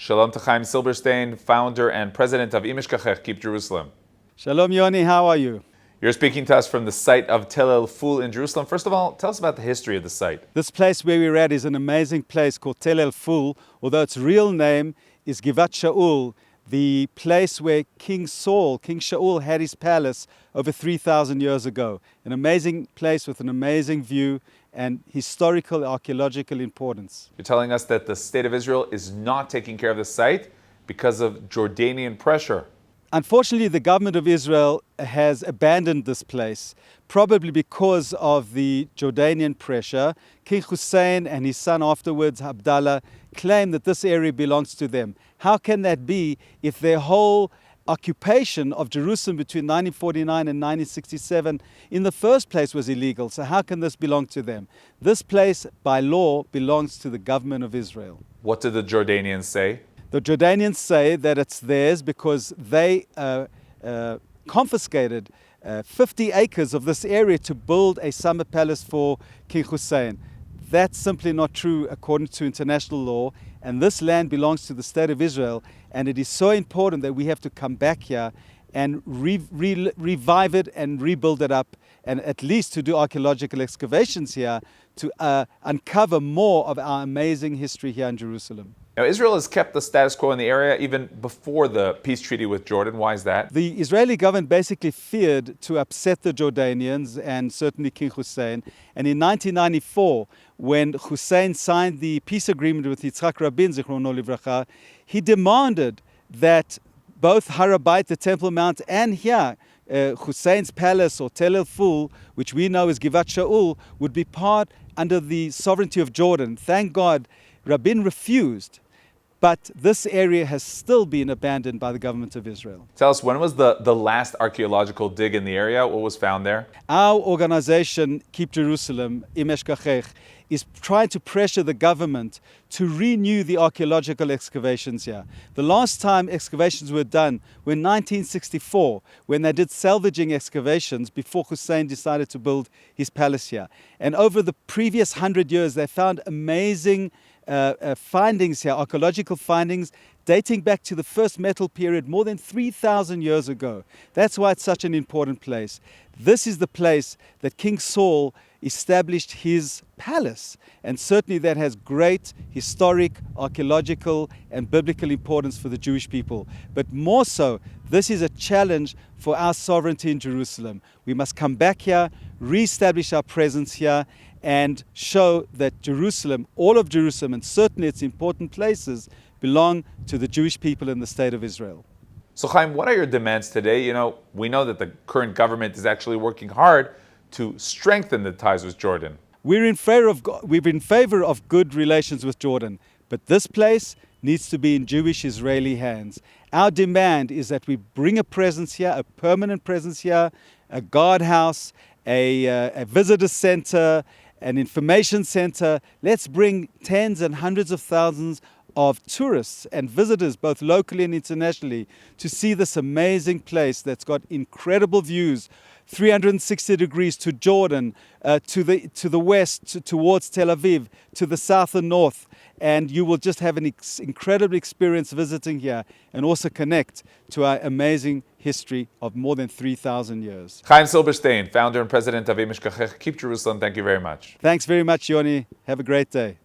Shalom to Chaim Silberstein, founder and president of Eshkachech, Keep Jerusalem. Shalom Yoni, how are you? You're speaking to us from the site of Tel El Ful in Jerusalem. First of all, tell us about the history of the site. This place where we're at is an amazing place called Tel El Ful, although its real name is Givat Shaul, the place where King Shaul had his palace over 3,000 years ago. An amazing place with an amazing view and historical, archaeological importance. You're telling us that the state of Israel is not taking care of the site because of Jordanian pressure. Unfortunately, the government of Israel has abandoned this place, probably because of the Jordanian pressure. King Hussein and his son afterwards, Abdallah, claim that this area belongs to them. How can that be if their whole occupation of Jerusalem between 1949 and 1967 in the first place was illegal? So how can this belong to them? This place, by law, belongs to the government of Israel. What did the Jordanians say? The Jordanians say that it's theirs because they confiscated 50 acres of this area to build a summer palace for King Hussein. That's simply not true according to international law, and this land belongs to the state of Israel, and it is so important that we have to come back here and revive it and rebuild it up, and at least to do archaeological excavations here to uncover more of our amazing history here in Jerusalem. Now, Israel has kept the status quo in the area even before the peace treaty with Jordan. Why is that? The Israeli government basically feared to upset the Jordanians and certainly King Hussein. And in 1994, when Hussein signed the peace agreement with Yitzhak Rabin, Zichrono Livracha, he demanded that both Har HaBayit, the Temple Mount, and here, Hussein's palace or Tel El Ful, which we know as Givat Shaul, would be part under the sovereignty of Jordan. Thank God, Rabin refused. But this area has still been abandoned by the government of Israel. Tell us, when was the last archaeological dig in the area? What was found there? Our organization, Keep Jerusalem, Eshkachech, is trying to pressure the government to renew the archaeological excavations here. The last time excavations were done were in 1964, when they did salvaging excavations before Hussein decided to build his palace here. And over the previous 100 years, they found amazing findings here, archaeological findings dating back to the first metal period more than 3,000 years ago. That's why it's such an important place. This is the place that King Saul established his palace, and certainly that has great historic, archaeological and biblical importance for the Jewish people. But more so, this is a challenge for our sovereignty in Jerusalem. We must come back here, re-establish our presence here, and show that Jerusalem, all of Jerusalem, and certainly its important places, belong to the Jewish people in the state of Israel. So, Chaim, what are your demands today? You know, we know that the current government is actually working hard to strengthen the ties with Jordan. We're in favor of good relations with Jordan, but this place needs to be in Jewish-Israeli hands. Our demand is that we bring a presence here, a permanent presence here, a guardhouse, a visitor center, an information center. Let's bring tens and hundreds of thousands of tourists and visitors, both locally and internationally, to see this amazing place that's got incredible views, 360 degrees to Jordan, to the west, towards Tel Aviv, to the south and north. And you will just have an incredible experience visiting here and also connect to our amazing history of more than 3,000 years. Chaim Silberstein, founder and president of Eshkachech, Keep Jerusalem, thank you very much. Thanks very much, Yoni. Have a great day.